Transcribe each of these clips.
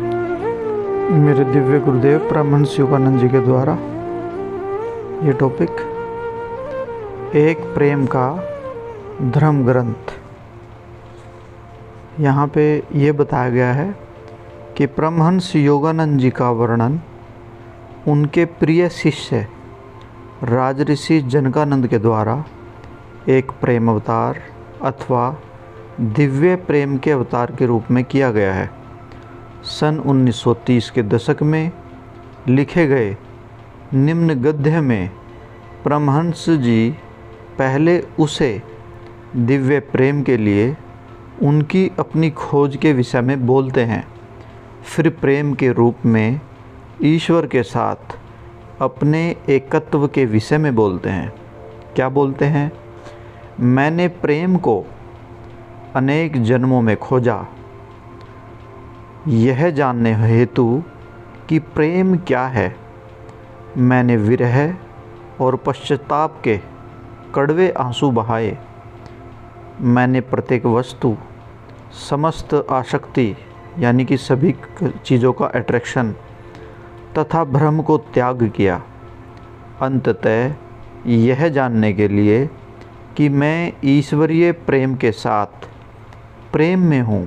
मेरे दिव्य गुरुदेव परमहंस योगानंद जी के द्वारा ये टॉपिक एक प्रेम का धर्म ग्रंथ। यहाँ पे ये बताया गया है कि परमहंस योगानंद जी का वर्णन उनके प्रिय शिष्य राजऋषि जनकानंद के द्वारा एक प्रेम अवतार अथवा दिव्य प्रेम के अवतार के रूप में किया गया है। सन 1930 के दशक में लिखे गए निम्न गद्य में परमहंस जी पहले उसे दिव्य प्रेम के लिए उनकी अपनी खोज के विषय में बोलते हैं, फिर प्रेम के रूप में ईश्वर के साथ अपने एकत्व के विषय में बोलते हैं। क्या बोलते हैं? मैंने प्रेम को अनेक जन्मों में खोजा, यह जानने हेतु कि प्रेम क्या है। मैंने विरह और पश्चाताप के कड़वे आंसू बहाए। मैंने प्रत्येक वस्तु, समस्त आसक्ति यानी कि सभी चीज़ों का अट्रैक्शन तथा भ्रम को त्याग किया, अंततः यह जानने के लिए कि मैं ईश्वरीय प्रेम के साथ प्रेम में हूँ,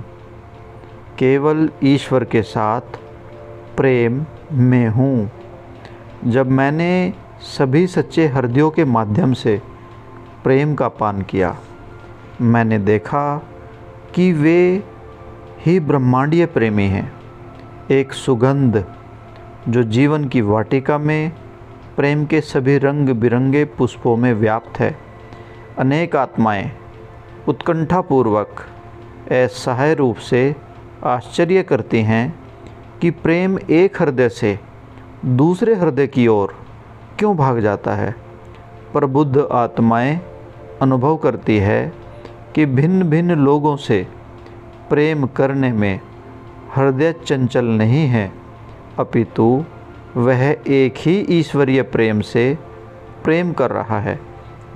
केवल ईश्वर के साथ प्रेम में हूँ। जब मैंने सभी सच्चे हृदयों के माध्यम से प्रेम का पान किया, मैंने देखा कि वे ही ब्रह्मांडीय प्रेमी हैं। एक सुगंध जो जीवन की वाटिका में प्रेम के सभी रंग बिरंगे पुष्पों में व्याप्त है। अनेक आत्माएं उत्कंठापूर्वक असहाय रूप से आश्चर्य करती हैं कि प्रेम एक हृदय से दूसरे हृदय की ओर क्यों भाग जाता है। प्रबुद्ध आत्माएं अनुभव करती है कि भिन्न भिन्न लोगों से प्रेम करने में हृदय चंचल नहीं है, अपितु वह एक ही ईश्वरीय प्रेम से प्रेम कर रहा है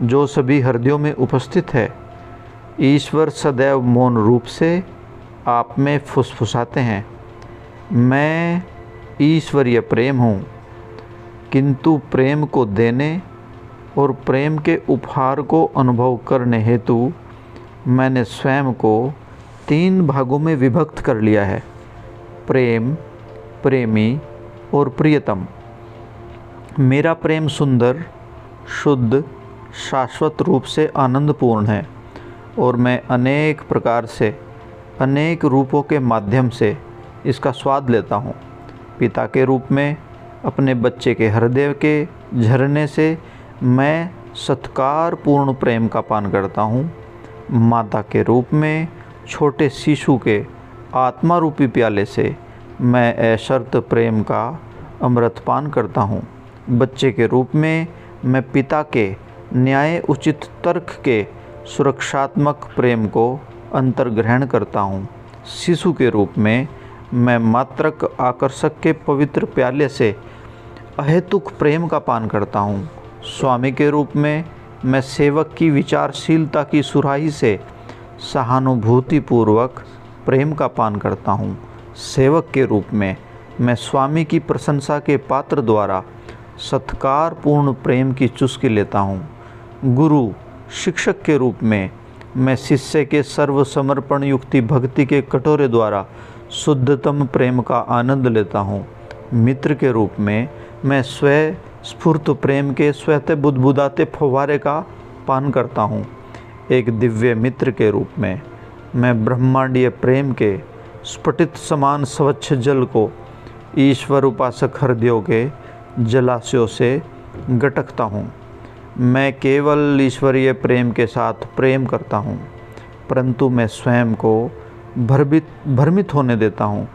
जो सभी हृदयों में उपस्थित है। ईश्वर सदैव मौन रूप से आप में फुसफुसाते हैं, मैं ईश्वरीय प्रेम हूँ। किंतु प्रेम को देने और प्रेम के उपहार को अनुभव करने हेतु मैंने स्वयं को 3 भागों में विभक्त कर लिया है: प्रेम, प्रेमी और प्रियतम। मेरा प्रेम सुंदर, शुद्ध, शाश्वत रूप से आनंदपूर्ण है और मैं अनेक प्रकार से अनेक रूपों के माध्यम से इसका स्वाद लेता हूँ। पिता के रूप में अपने बच्चे के हृदय के झरने से मैं सत्कारपूर्ण प्रेम का पान करता हूँ। माता के रूप में छोटे शिशु के आत्मा रूपी प्याले से मैं अशर्त प्रेम का अमृत पान करता हूँ। बच्चे के रूप में मैं पिता के न्याय उचित तर्क के सुरक्षात्मक प्रेम को अंतर्ग्रहण करता हूँ। शिशु के रूप में मैं मात्रक आकर्षक के पवित्र प्याले से अहेतुक प्रेम का पान करता हूँ। स्वामी के रूप में मैं सेवक की विचारशीलता की सुराही से सहानुभूतिपूर्वक प्रेम का पान करता हूँ। सेवक के रूप में मैं स्वामी की प्रशंसा के पात्र द्वारा सत्कारपूर्ण प्रेम की चुस्की लेता हूँ। गुरु शिक्षक के रूप में मैं शिष्य के सर्वसमर्पण युक्ति भक्ति के कटोरे द्वारा शुद्धतम प्रेम का आनंद लेता हूँ। मित्र के रूप में मैं स्वयं स्फूर्त प्रेम के स्वतः बुदबुदाते फव्वारे का पान करता हूँ। एक दिव्य मित्र के रूप में मैं ब्रह्मांडीय प्रेम के स्फटित समान स्वच्छ जल को ईश्वर उपासक हृदयों के जलाशयों से गटकता हूँ। मैं केवल ईश्वरीय प्रेम के साथ प्रेम करता हूँ, परंतु मैं स्वयं को भ्रमित होने देता हूँ।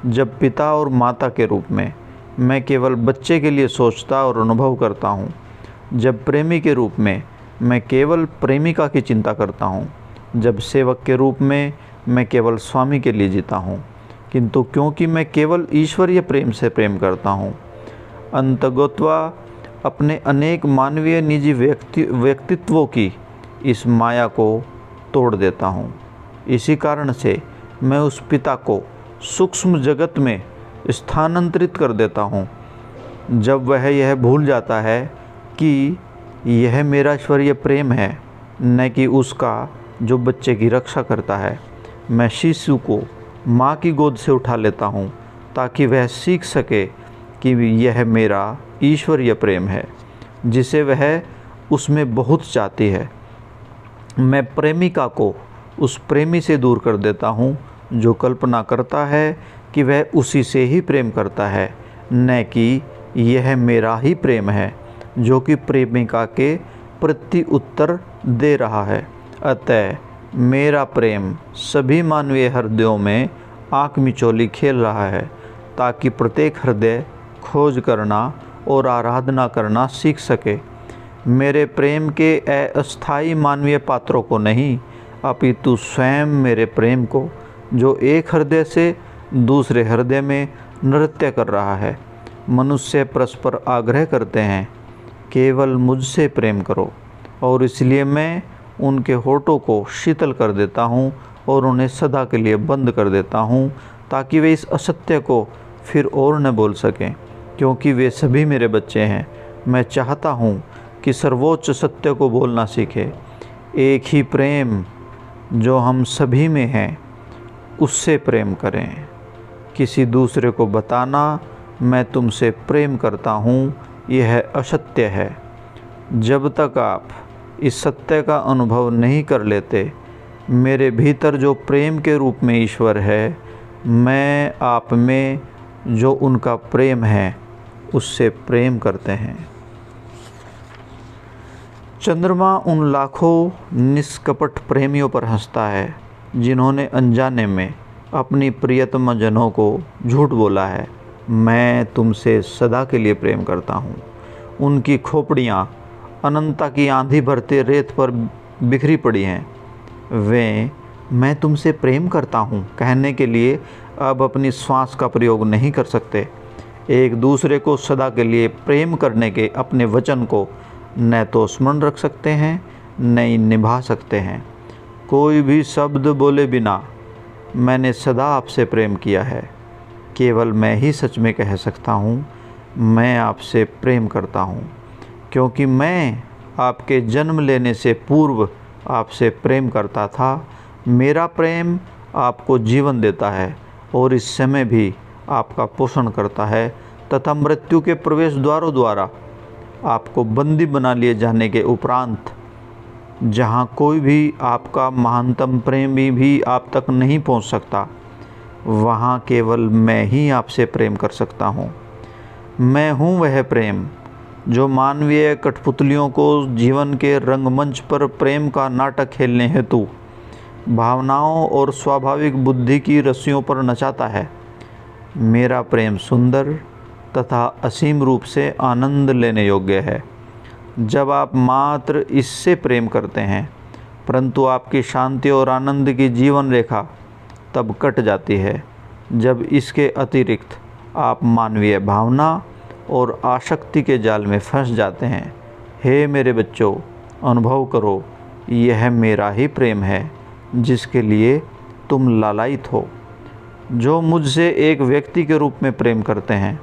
जब पिता और माता के रूप में मैं केवल बच्चे के लिए सोचता और अनुभव करता हूँ। जब प्रेमी के रूप में मैं केवल प्रेमिका की चिंता करता हूँ। जब सेवक के रूप में मैं केवल स्वामी के लिए जीता हूँ। किंतु क्योंकि मैं केवल ईश्वरीय प्रेम से प्रेम करता हूँ, अंतगत्वा अपने अनेक मानवीय निजी व्यक्तित्वों की इस माया को तोड़ देता हूँ। इसी कारण से मैं उस पिता को सूक्ष्म जगत में स्थानांतरित कर देता हूँ। जब वह यह भूल जाता है कि यह मेरा ईश्वरीय प्रेम है, न कि उसका जो बच्चे की रक्षा करता है, मैं शिशु को माँ की गोद से उठा लेता हूँ ताकि वह सीख सके कि यह मेरा ईश्वरीय प्रेम है जिसे वह उसमें बहुत चाहती है। मैं प्रेमिका को उस प्रेमी से दूर कर देता हूँ जो कल्पना करता है कि वह उसी से ही प्रेम करता है, न कि यह मेरा ही प्रेम है जो कि प्रेमिका के प्रति उत्तर दे रहा है। अतः मेरा प्रेम सभी मानवीय हृदयों में आँख मिचौली खेल रहा है ताकि प्रत्येक हृदय खोज करना और आराधना करना सीख सके। मेरे प्रेम के अस्थायी मानवीय पात्रों को नहीं, अपितु स्वयं मेरे प्रेम को जो एक हृदय से दूसरे हृदय में नृत्य कर रहा है। मनुष्य परस्पर आग्रह करते हैं, केवल मुझसे प्रेम करो, और इसलिए मैं उनके होठों को शीतल कर देता हूँ और उन्हें सदा के लिए बंद कर देता हूँ ताकि वे इस असत्य को फिर और न बोल सकें, क्योंकि वे सभी मेरे बच्चे हैं। मैं चाहता हूँ कि सर्वोच्च सत्य को बोलना सीखे। एक ही प्रेम जो हम सभी में है, उससे प्रेम करें। किसी दूसरे को बताना मैं तुमसे प्रेम करता हूँ, यह असत्य है। जब तक आप इस सत्य का अनुभव नहीं कर लेते, मेरे भीतर जो प्रेम के रूप में ईश्वर है, मैं आप में जो उनका प्रेम है उससे प्रेम करते हैं। चंद्रमा उन लाखों निष्कपट प्रेमियों पर हंसता है जिन्होंने अनजाने में अपनी प्रियतम जनों को झूठ बोला है। मैं तुमसे सदा के लिए प्रेम करता हूँ। उनकी खोपड़ियाँ अनंता की आंधी भरते रेत पर बिखरी पड़ी हैं। वे मैं तुमसे प्रेम करता हूँ कहने के लिए अब अपनी श्वास का प्रयोग नहीं कर सकते। एक दूसरे को सदा के लिए प्रेम करने के अपने वचन को न तो स्मरण रख सकते हैं न ही निभा सकते हैं। कोई भी शब्द बोले बिना मैंने सदा आपसे प्रेम किया है। केवल मैं ही सच में कह सकता हूँ मैं आपसे प्रेम करता हूँ, क्योंकि मैं आपके जन्म लेने से पूर्व आपसे प्रेम करता था। मेरा प्रेम आपको जीवन देता है और इस समय भी आपका पोषण करता है तथा मृत्यु के प्रवेश द्वारों द्वारा आपको बंदी बना लिए जाने के उपरांत, जहाँ कोई भी आपका महानतम प्रेमी भी आप तक नहीं पहुँच सकता, वहाँ केवल मैं ही आपसे प्रेम कर सकता हूँ। मैं हूँ वह प्रेम जो मानवीय कठपुतलियों को जीवन के रंगमंच पर प्रेम का नाटक खेलने हेतु भावनाओं और स्वाभाविक बुद्धि की रस्सियों पर नचाता है। मेरा प्रेम सुंदर तथा असीम रूप से आनंद लेने योग्य है। जब आप मात्र इससे प्रेम करते हैं, परंतु आपकी शांति और आनंद की जीवन रेखा तब कट जाती है जब इसके अतिरिक्त आप मानवीय भावना और आसक्ति के जाल में फंस जाते हैं। हे मेरे बच्चों, अनुभव करो, यह मेरा ही प्रेम है जिसके लिए तुम लालायित हो। जो मुझसे एक व्यक्ति के रूप में प्रेम करते हैं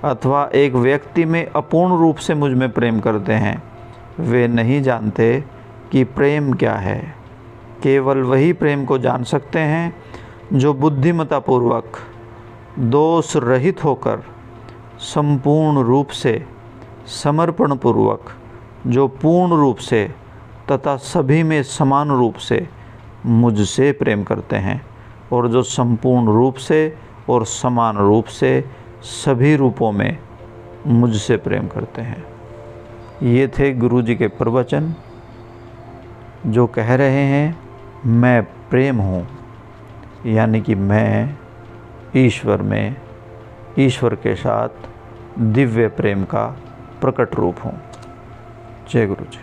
अथवा एक व्यक्ति में अपूर्ण रूप से मुझ में प्रेम करते हैं, वे नहीं जानते कि प्रेम क्या है। केवल वही प्रेम को जान सकते हैं जो बुद्धिमत्तापूर्वक दोष रहित होकर संपूर्ण रूप से समर्पण पूर्वक, जो पूर्ण रूप से तथा सभी में समान रूप से मुझसे प्रेम करते हैं और जो संपूर्ण रूप से और समान रूप से सभी रूपों में मुझसे प्रेम करते हैं। ये थे गुरु जी के प्रवचन जो कह रहे हैं मैं प्रेम हूँ, यानी कि मैं ईश्वर में, ईश्वर के साथ दिव्य प्रेम का प्रकट रूप हूँ। जय गुरु जी।